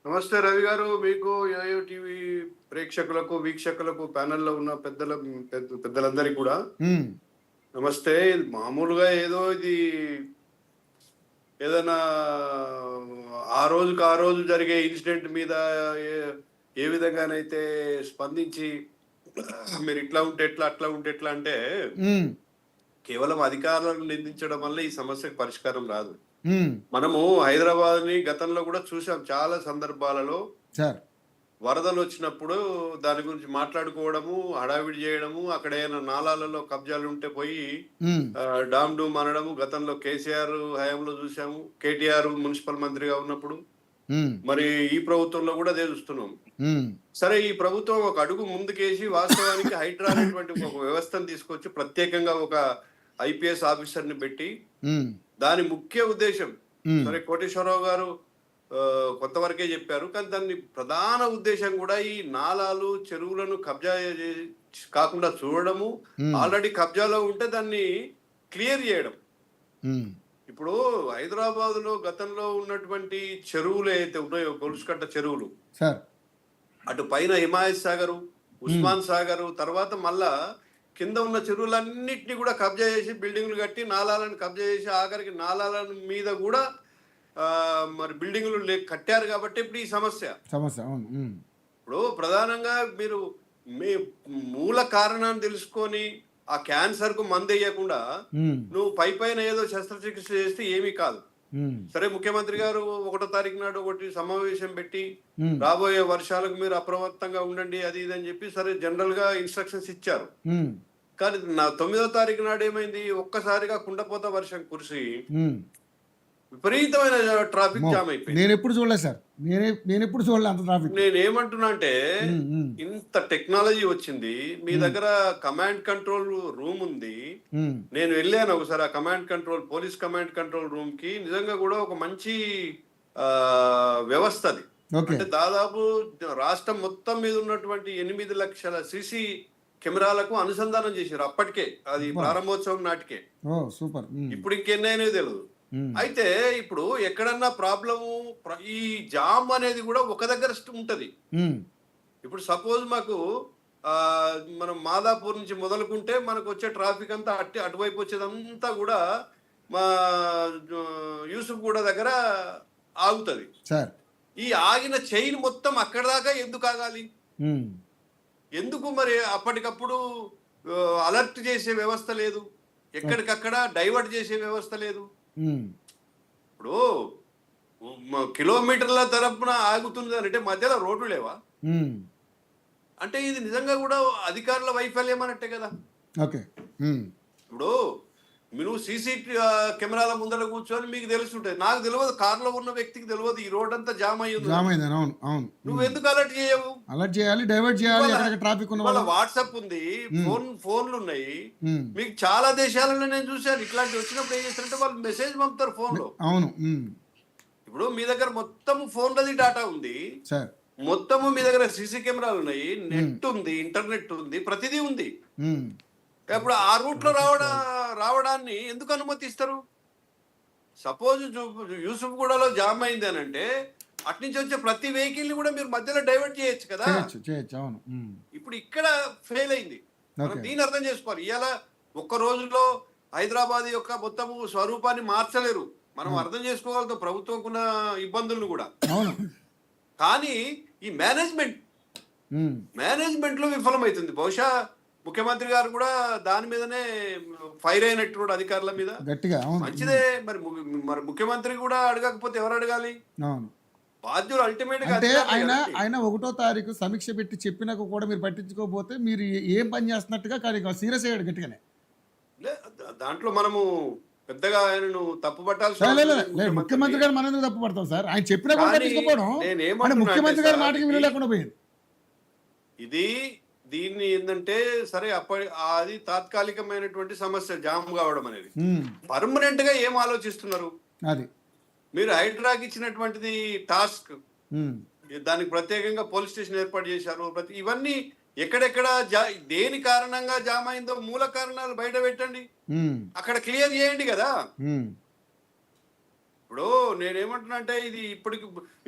నమస్తే రవి గారు. మీకు యోయో టీవీ ప్రేక్షకులకు, వీక్షకులకు, ప్యానెల్‌లో ఉన్న పెద్దలందరికీ కూడా హ్మ్. నమస్తే. ఇది మామూలుగా ఏదైనా ఆ రోజుకి ఆ రోజు జరిగే ఇన్సిడెంట్ మీద ఏ ఏ విధంగానైతే స్పందించి మీరు ఇట్లా ఉంటే ఎట్లా, అట్లా ఉంటే ఎట్లా అంటే హ్మ్. కేవలం అధికారులను నిందించడం వల్ల ఈ సమస్యకు పరిష్కారం రాదు. హ్మ్. మనము హైదరాబాద్‌ని గతంలో కూడా చూసాం చాలా సందర్భాలలో. సార్. వరదలొచ్చినప్పుడు దాని గురించి మాట్లాడుకోవడము, హడావిడి జేయడము, అక్కడ ఏమైనా నాలాలలో కబ్జాలుంటే పోయి హ్మ్. డామ్ డూమ్ అనడము. గతంలో కేసీఆర్ హయాంలో జూసాము. కేటీఆర్ మున్సిపల్ మంత్రిగా ఉన్నప్పుడు. హ్మ్. మరి ఈ ప్రభుత్వంలో గూడా అదే జూస్తున్నాం. హ్మ్. సరే, ఈ ప్రభుత్వం ఒక అడుగు ముందుకేసి వాస్తవానికి హైడ్రా అనేటువంటి ఒక వ్యవస్థను తీసుకొచ్చి ప్రత్యేకంగా ఒక ఐపీఎస్ ఆఫీసర్‌ని బెట్టి హ్మ్. దాని ముఖ్య ఉద్దేశ్యం, హ్మ్. సరే కోటేశ్వరరావు గారు కొంతవరకే చెప్పారు. కానీ దాన్ని ప్రధాన ఉద్దేశ్యం కూడా ఈ నాలాలు, చెరువులను కబ్జా కాకుండా చూడడము. హ్మ్. ఆల్రెడీ కబ్జాలో ఉంటే దాన్ని క్లియర్ చేయడం. హ్మ్. ఇప్పుడు హైదరాబాద్‌లో గతంలో ఉన్నటువంటి చెరువులు ఏవైతే ఉన్నాయో, గొలుసుకట్ట చెరువులు, సార్. అటు పైన హిమాయత్ సాగరు, హ్మ్. ఉస్మాన్ సాగరు, తర్వాత మళ్ళా కింద ఉన్న చెరువులన్నిటిని కూడా కబ్జా చేసి బిల్డింగులు కట్టి నాలాలను కబ్జా చేసి ఆఖరికి నాలాల మీద కూడా మరి బిల్డింగులు కట్టారు కాబట్టి ఇప్పుడు ఈ సమస్య. సమస్య. అవును. హ్మ్. ఇప్పుడు ప్రధానంగా మీరు మీ మూల కారణాన్ని తెలుసుకొని ఆ క్యాన్సర్‌కు మందెయ్యకుండా హ్మ్. నువ్వు పైపైన ఏదో శస్త్రచికిత్స చేస్తే ఏమీ కాదు. హ్మ్. సరే, ముఖ్యమంత్రి గారు 1 తారీఖు నాడు ఒకటి సమావేశం పెట్టి హ్మ్. రాబోయే వర్షాలకు మీరు అప్రమత్తంగా ఉండండి అది ఇది అని చెప్పి సరే జనరల్‌గా ఇన్‌స్ట్రక్షన్స్ ఇచ్చారు. హ్మ్. కానీ 9వ తారీఖు నాడు ఏమైంది, ఒక్కసారిగా కుండపోత వర్షం కురిసి హ్మ్. విపరీతమైన ట్రాఫిక్ అమ్మో! జామ్ అయిపోయింది. నేనెప్పుడు చూడలేదు సార్. నేనెప్పుడు చూడలే అంత ట్రాఫిక్. నేనేమంటున్నా అంటే, హ్మ్. హ్మ్. ఇంత టెక్నాలజీ వచ్చింది. మీ హ్మ్. దగ్గర కమాండ్ కంట్రోల్ రూమ్ ఉంది. హ్మ్. నేను వెళ్ళాను ఒకసారి ఆ పోలీస్ కమాండ్ కంట్రోల్ రూమ్‌కి. నిజంగా కూడా ఒక మంచి వ్యవస్థ అది. ఓకే. అంటే దాదాపు రాష్ట్రం మొత్తం మీద ఉన్నటువంటి 8,00,000 సీసీ కెమెరాలకు అనుసంధానం చేశారు అప్పటికే. అది అబ్బా! ప్రారంభోత్సవం నాటికే. ఓహ్! సూపర్. హ్మ్. ఇప్పుడు ఇంకెన్నయినాయో తెలవదు. హ్మ్. అయితే ఇప్పుడు ఎక్కడన్నా ప్రాబ్లము ఈ జామ్ అనేది గూడా ఒక దగ్గర ఉంటది. హ్మ్. ఇప్పుడు సపోజ్ మాకు మనం మాదాపూర్ నుంచి మొదలుకుంటే మనకొచ్చే ట్రాఫిక్ అంతా అటువైపు వచ్చేదంతా గూడా మా జు యూసుఫ్‌గూడ దగ్గర ఆగుతది. సార్. ఈ ఆగిన చైన్ మొత్తం అక్కడి దాకా ఎందుకు ఆగాలి? హ్మ్. ఎందుకు మరి అప్పటికప్పుడు అలర్ట్ చేసే వ్యవస్థ లేదు. ఓకే. ఎక్కడికక్కడ డైవర్ట్ చేసే వ్యవస్థ లేదు. హ్మ్. ఇప్పుడు కిలోమీటర్ల తరపున ఆగుతుందనంటే మధ్యలో రోడ్లు లేవా? హ్మ్. అంటే ఇది నిజంగా గూడా అధికారుల వైఫల్యం అన్నట్టే గదా! ఓకే. హ్మ్. ఇప్పుడు నువ్వు సీసీ కెమెరాల ముందర కూర్చొని మీకు తెలుసుంటది. నాకు తెలవదు, కార్‌లో ఉన్న వ్యక్తికి తెలవదు ఈ రోడంతా జామ్ జామ్ అయ్యుందని. అయిందని. అవును. అవును. హ్మ్. నువ్వెందుకు అలర్ట్ చేయవు? అలర్ట్ చేయాలి. డైవర్ట్ చేయాలి. ఇవాళ ఎక్కడెక్కడ ట్రాఫిక్ ఉన్న ఇవాళ వాళ్ళని. వాట్సాప్ ఉంది. హ్మ్. ఫోన్లున్నాయి. హ్మ్. మీకు చాలా దేశాలలో నేను చూసాను. ఇట్లాంటివి వచ్చినప్పుడు ఏం చేస్తారంటే వాళ్ళు మెసేజ్ పంపుతారు ఫోన్‌లో. అవును. హ్మ్. ఇప్పుడు మీ దగ్గర మొత్తము ఫోన్‌లది డాటా ఉంది. సార్. మొత్తము మీ దగ్గర సీసీ కెమెరాలున్నాయి. హ్మ్. నెట్ ఉంది. ఇంటర్నెట్ ఉంది. ప్రతిదీ ఉంది. హ్మ్. ఇప్పుడు ఆ రూట్‌లో రావడాన్ని ఎందుకు అనుమతిస్తారు? సపోజ్ యూసుఫ్‌గూడలో జామ్ అయింది అనంటే, అటునుంచి వచ్చే ప్రతి వెహికల్‌ని కూడా మీరు మధ్యలో డైవర్ట్ చేయొచ్చు కదా! చేయొచ్చు. చేయొచ్చు. అవును. హ్మ్. ఇప్పుడు ఇక్కడ ఫెయిల్ అయింది. మనం ఓకే. దీన్ని అర్థం చేసుకోవాలి. ఇయాల ఒక్క రోజులో హైదరాబాద్ యొక్క మొత్తము స్వరూపాన్ని మార్చలేరు. మనం అవును. అర్థం చేసుకోగలుగుతాం ప్రభుత్వంకున్న ఇబ్బందులను గూడా. అవును. కానీ ఈ హ్మ్. మేనేజ్మెంట్‌లో విఫలమైతుంది. బహుశా ముఖ్యమంత్రి గారు కూడా దాని మీదనే ఫైర్ అయినట్టున్నాడు అధికారుల మీద. గట్టిగా. అవును. మంచిదే. హ్మ్. మరి ముఖ్యమంత్రి కూడా అడగకపోతే ఎవరు అడగాలి? అవును. బాధ్యులు అల్టిమేట్‌గా అంటే అధికారులే ఆయన, గదండీ! ఆయన ఒకటో తారీఖు సమీక్ష పెట్టి చెప్పినాక కూడా మీరు పట్టించుకోకపోతే మీరు ఏం పని చేస్తున్నట్టుగా కానీ సీరియస్ అయ్యాడు గట్టిగానే. లే దాంట్లో మనము పెద్దగా ఆయనను తప్పు లే పట్టాల్సిన లే అవసరం లే లేదు లే ముఖ్యమంత్రిని. ముఖ్యమంత్రి గారు మనం ఎందుకు తప్పు పడతాం సార్? ఆయన చెప్పినా కూడా కానీ పట్టించుకోకపోవడం అంటే నేనేమంటున్నా అంటే ముఖ్యమంత్రి గారి సార్, మాటకి విలువ లేకుండా పోయింది. ఇది దీన్ని ఏందంటే సరే అది తాత్కాలికమైనటువంటి సమస్య జామ్ కావడం అనేది. హ్మ్. పర్మనెంట్‌గా ఏం ఆలోచిస్తున్నారు? అది. మీరు హైడ్రాకి ఇచ్చినటువంటిది టాస్క్. హ్మ్. దానికి ప్రత్యేకంగా పోలీస్ స్టేషన్ ఏర్పాటు చేశారు. ఇవన్నీ ఎక్కడెక్కడ దేని కారణంగా జామ్ అయిందో మూల కారణాలు బయట పెట్టండి. హ్మ్. అక్కడ క్లియర్ చేయండి గదా! హ్మ్. ఇప్పుడు నేనేమంటున్నా అంటే ఇది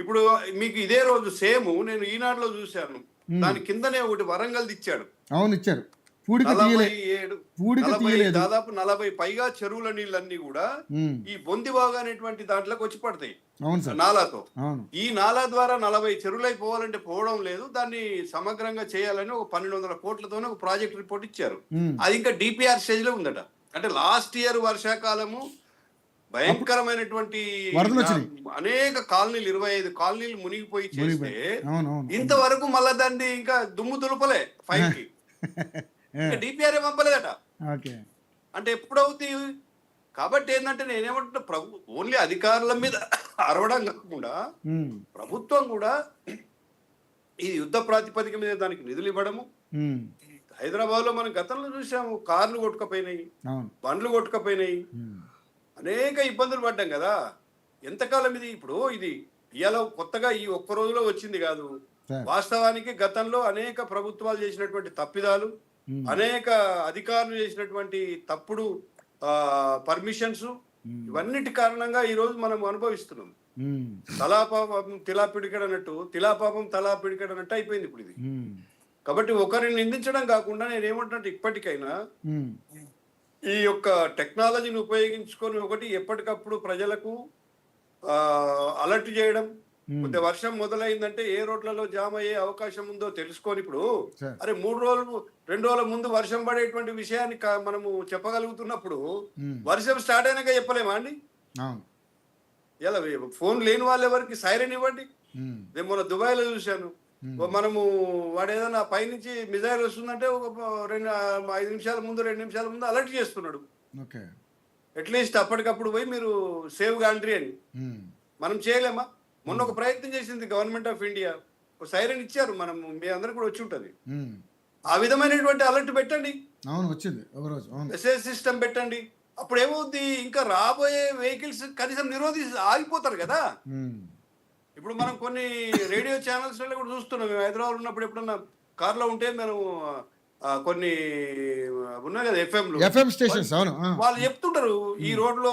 ఇప్పుడు మీకు ఇదే రోజు సేమ్ నేను ఈనాడులో చూశాను. దాని కిందనే ఒకటి వరంగల్ది ఇచ్చాడు. అవును ఇచ్చారు. పూడిక తీయలే. 47 పూడిక 40 తీయలేదు. దాదాపు 40 పైగా చెరువుల నీళ్ళన్నీ కూడా ఉమ్, ఈ బొందివాగు అనేటువంటి దాంట్లోకి వచ్చి పడతాయి అవును సార్. నాలాతో. అవును. ఈ నాలా ద్వారా 40 చెరువులై పోవాలంటే పోవడం లేదు. దాన్ని సమగ్రంగా చేయాలని ఒక 1200 కోట్లతోనే ఒక ప్రాజెక్ట్ రిపోర్ట్ ఇచ్చారు. ఉమ్, అది ఇంకా డిపిఆర్ స్టేజ్ లో ఉందట. అంటే లాస్ట్ ఇయర్ వర్షాకాలము భయంకరమైనటువంటి వరదలు వచ్చినాయి. అనేక కాలనీలు 25 కాలనీలు మునిగిపోయి చేస్తే మునిగిపోయి. అవును అవును. ఇంతవరకు మళ్ళా దాన్ని ఇంకా దుమ్ము దులపలే ఫైల్ కి. ఇంకా డిపిఆర్ పంపలేదట. ఓకే. అంటే ఎప్పుడు అవుతాయి? కాబట్టి ఏంటంటే నేనేమంటున్నా, ఓన్లీ అధికారుల మీద అరవడం కాకుండా ఉమ్, ప్రభుత్వం కూడా ఈ యుద్ధ ప్రాతిపదిక మీద దానికి నిధులు ఇవ్వడము. ఉమ్, హైదరాబాద్ లో మనం గతంలో చూసాము, కార్లు కొట్టుకపోయినాయి, అవును. బండ్లు కొట్టుకపోయినాయి, ఉమ్, అనేక ఇబ్బందులు పడ్డాం కదా. ఎంతకాలం ఇది? ఇప్పుడు ఇది ఇవాళ కొత్తగా ఈ ఒక్క రోజులో వచ్చింది కాదు. సార్. వాస్తవానికి గతంలో అనేక ప్రభుత్వాలు చేసినటువంటి తప్పిదాలు, ఉమ్, అనేక అధికారులు చేసినటువంటి తప్పుడు పర్మిషన్స్, ఉమ్, ఇవన్నిటి కారణంగా ఈ రోజు మనం అనుభవిస్తున్నాం. ఉమ్, తలాపాపం తిలా పిడికడనట్టు, తిలాపాపం తలా పిడికడనట్టు అయిపోయింది ఇప్పుడు ఇది. ఉమ్, కాబట్టి ఒకరిని నిందించడం కాకుండా నేనేమంటున్నట్టు ఇప్పటికైనా ఉమ్, ఈ యొక్క టెక్నాలజీని ఉపయోగించుకొని ఒకటి ఎప్పటికప్పుడు ప్రజలకు అలర్ట్ చేయడం. ఉమ్, కొద్ది వర్షం మొదలైందంటే ఏ రోడ్లలో జామ్ అయ్యే అవకాశం ఉందో తెలుసుకొని, ఇప్పుడు సార్. అరే 3 రోజులు 2 రోజుల ముందు వర్షం పడేటువంటి విషయాన్ని మనము చెప్పగలుగుతున్నప్పుడు ఉమ్, వర్షం స్టార్ట్ అయినాక చెప్పలేమా అండి? అవును. ఇలా ఫోన్ లేని వాళ్ళ ఎవరికి సైరన్ ఇవ్వండి. ఉమ్, నేను మొన్న దుబాయ్లో చూశాను. ఉమ్, మనము వాడు ఏదైనా పైనుంచి మిజైల్ వస్తుందంటే ఒక 5 నిమిషాల ముందు 2 నిమిషాల ముందు అలర్ట్ చేస్తున్నాడు. ఓకే. అట్లీస్ట్ అప్పటికప్పుడు పోయి మీరు సేవ్ కాంట్రీ అని. ఉమ్, మనం చేయలేమా? మొన్న ఒక ప్రయత్నం చేసింది గవర్నమెంట్ ఆఫ్ ఇండియా, ఒక సైరన్ ఇచ్చారు. మీ అందరికి కూడా వచ్చి ఉంటుంది. ఉమ్, ఆ విధమైనటువంటి అలర్ట్ పెట్టండి, అవును వచ్చింది ఒకరోజు. అవును. మెసేజ్ సిస్టమ్ పెట్టండి. అప్పుడు ఏమవుద్ది, ఇంకా రాబోయే వెహికల్స్ కనీసం ఆగిపోతారు కదా. ఉమ్, ఇప్పుడు మనం కొన్ని రేడియో ఛానల్స్ కూడా చూస్తున్నాం. మేము హైదరాబాద్ ఉన్నప్పుడు ఎప్పుడన్నా కార్లో ఉంటే మేము కొన్ని ఉన్నాయి కదా ఎఫ్ఎం స్టేషన్స్. అవును. వాళ్ళు చెప్తుంటారు ఈ రోడ్లో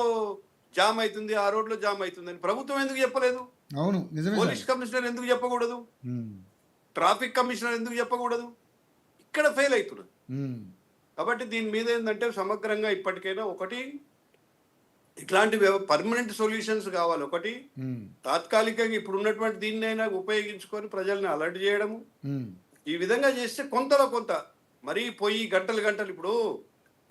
జామ్ అవుతుంది, ఆ రోడ్లో జామ్ అవుతుంది అని. ప్రభుత్వం ఎందుకు చెప్పలేదు? అవును నిజమే. పోలీస్ కమిషనర్ ఎందుకు చెప్పకూడదు? ఉమ్, ట్రాఫిక్ కమిషనర్ ఎందుకు చెప్పకూడదు? ఇక్కడ ఫెయిల్ అవుతున్నారు. ఉమ్, కాబట్టి దీని మీద ఏంటంటే సమగ్రంగా ఇప్పటికైనా ఒకటి ఇట్లాంటి పర్మనెంట్ సొల్యూషన్స్ కావాలి. ఒకటి ఉమ్, తాత్కాలికంగా ఇప్పుడు ఉన్నటువంటి దీన్నైనా ఉపయోగించుకొని ప్రజల్ని అలర్ట్ చేయడము. ఉమ్, ఈ విధంగా చేస్తే కొంతలో కొంత, మరీ పోయి గంటలు గంటలు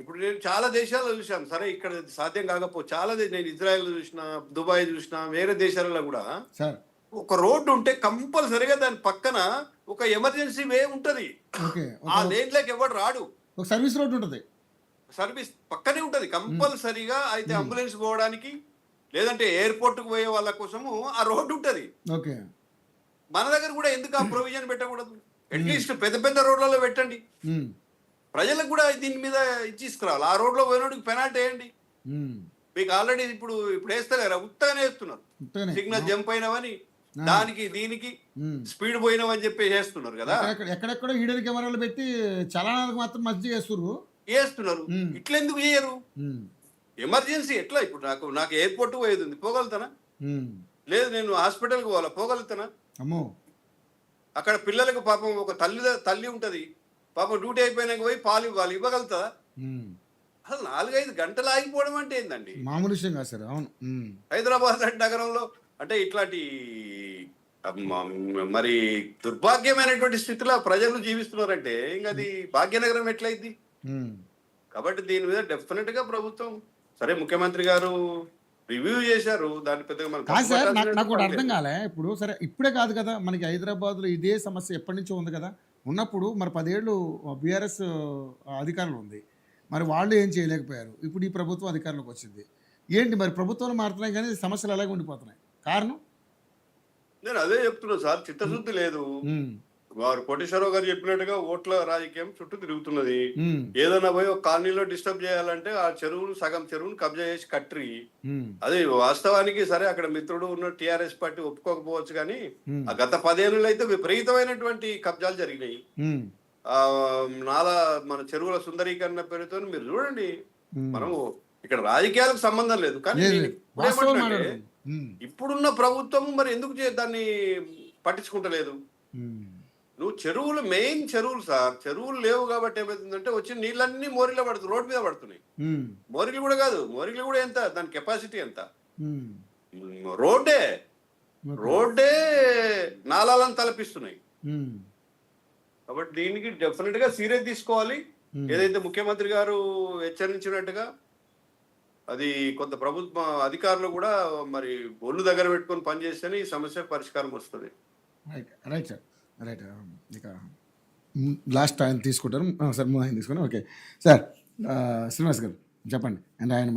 ఇప్పుడు నేను చాలా దేశాల్లో చూశాను. సరే ఇక్కడ సాధ్యం కాకపోతే నేను ఇజ్రాయెల్ చూసిన, దుబాయ్ చూసిన, వేరే దేశాలలో కూడా సార్. ఒక రోడ్డు ఉంటే కంపల్సరిగా దాని పక్కన ఒక ఎమర్జెన్సీ వే ఉంటది. ఓకే. ఆ లేన్లోకి ఎవడు రాడు. ఒక సర్వీస్ రోడ్ ఉంటుంది. సర్వీస్ పక్కనే ఉంటది కంపల్సరీగా. అయితే అంబులెన్స్ పోవడానికి, లేదంటే ఎయిర్పోర్ట్ కు పోయే వాళ్ళ కోసము ఆ రోడ్డు ఉంటది. ఓకే. మన దగ్గర కూడా ఎందుకు ఆ ప్రొవిజన్ పెట్టకూడదు? అట్లీస్ట్ పెద్ద పెద్ద రోడ్లలో పెట్టండి. ఉమ్, ప్రజలకు కూడా దీని మీద ఇచ్చిరావాలి. ఆ రోడ్లో పోయినోడికి పెనాల్టీ వేయండి. ఉమ్, మీకు ఆల్రెడీ ఇప్పుడు వేస్తలేరా? ఉత్తగానే వేస్తున్నారు. ఉత్తగానే. సిగ్నల్ జంప్ అయినవని, దానికి దీనికి ఉమ్, స్పీడ్ పోయినవని చెప్పి చేస్తున్నారు కదా. ఎక్కడెక్కడో హీడెన్ కెమెరాలు పెట్టి చలనాలకు మాత్రం మధ్య చేస్తున్నారు. ఇట్లా ఎందుకు చేయరు? ఉమ్, ఎమర్జెన్సీ ఎట్లా? ఇప్పుడు నాకు ఎయిర్పోర్ట్ పోయేది ఉంది, పోగలుగుతానా? ఉమ్, లేదు నేను హాస్పిటల్కి పోవాలా, పోగలుగుతానా? అమ్మో. అక్కడ పిల్లలకు పాపం ఒక తల్లి ఉంటది, పాపం డ్యూటీ అయిపోయినాక పోయి పాలు ఇవ్వగలుగుతుందా? ఉమ్, అసలు 4-5 గంటలు ఆగిపోవడం అంటే ఏందండి? మామూలు విషయం కాదు సార్. అవును. ఉమ్, హైదరాబాద్ లాంటి నగరంలో అంటే ఇట్లాంటి మరి దుర్భాగ్యమైనటువంటి స్థితిలో ప్రజలు జీవిస్తున్నారంటే ఇంకా అది భాగ్యనగరం ఎట్లయింది? ఉమ్, కాబట్టి దీని మీద డెఫినెట్ గా ప్రభుత్వం, సరే ముఖ్యమంత్రి గారు రివ్యూ చేశారు, దాన్ని పెద్దగా మనం కాదు సార్. నాకు కూడా అర్థం కాలే. ఇప్పుడు సరే ఇప్పుడే కాదు కదా మనకి హైదరాబాద్లో ఇదే సమస్య ఎప్పటి నుంచో ఉంది కదా. ఉన్నప్పుడు మరి 10 ఏళ్ళు బీఆర్ఎస్ అధికారంలో ఉంది. మరి వాళ్ళు ఏం చేయలేకపోయారు. ఇప్పుడు ఈ ప్రభుత్వం అధికారంలోకి వచ్చింది. ఏంటి మరి ప్రభుత్వాలు మారుతున్నాయి కానీ సమస్యలు అలాగే ఉండిపోతున్నాయి. కారణం నేను అదే చెప్తున్నా సార్, చిత్తశుద్ధి లేదు. ఉమ్, వారు కోటేశ్వరరావు గారు చెప్పినట్టుగా ఓట్ల రాజకీయం చుట్టూ తిరుగుతున్నది. ఉమ్, ఏదైనా పోయి ఒక కాలనీలో డిస్టర్బ్ చేయాలంటే ఆ సగం చెరువును కబ్జా చేసి కట్టిరి. ఉమ్, అది వాస్తవానికి సరే అక్కడ మిత్రుడు ఉన్న టిఆర్ఎస్ పార్టీ ఒప్పుకోకపోవచ్చు కానీ ఉమ్, ఆ గత 10 ఏళ్ళు అయితే విపరీతమైనటువంటి కబ్జాలు జరిగినాయి. ఉమ్, ఆ మన చెరువుల సుందరీకరణ పేరుతో మీరు చూడండి. ఉమ్. మనము ఇక్కడ రాజకీయాలకు సంబంధం లేదు కానీ లేదు, నేను లేదు. వాస్తవం ఇప్పుడేమంటున్నానంటే, మాట్లాడుతున్నాను. ఉమ్, ఇప్పుడున్న ప్రభుత్వం మరి ఎందుకు దాన్ని పట్టించుకుంటలేదు? ఉమ్, నువ్వు చెరువులు, మెయిన్ చెరువులు సార్, చెరువులు లేవు కాబట్టి ఏమవుతుందంటే వచ్చిన నీళ్ళన్నీ మోరిలో పడుతుంది, రోడ్డు మీద పడుతున్నాయి. ఉమ్, మోరిలు కూడా కాదు, మోరిలు కూడా ఎంత, దాని కెపాసిటీ ఎంత? ఉమ్, రోడ్డే ఓకే. రోడ్డే నాలాలను తలపిస్తున్నాయి. ఉమ్, కాబట్టి దీనికి డెఫినెట్ గా సీరియస్ తీసుకోవాలి. ఉమ్, ఏదైతే ముఖ్యమంత్రి గారు హెచ్చరించినట్టుగా అది కొంత ప్రభుత్వ అధికారులు కూడా మరి ఒళ్ళు దగ్గర పెట్టుకొని పనిచేస్తేనే ఈ సమస్య పరిష్కారం వస్తుంది. Right right sir right. ఇక లాస్ట్ ఆయన తీసుకుంటారు సార్, ఆయన తీసుకుని ఓకే సార్. శ్రీనివాస్ గారు చెప్పండి. అండ్ ఆయన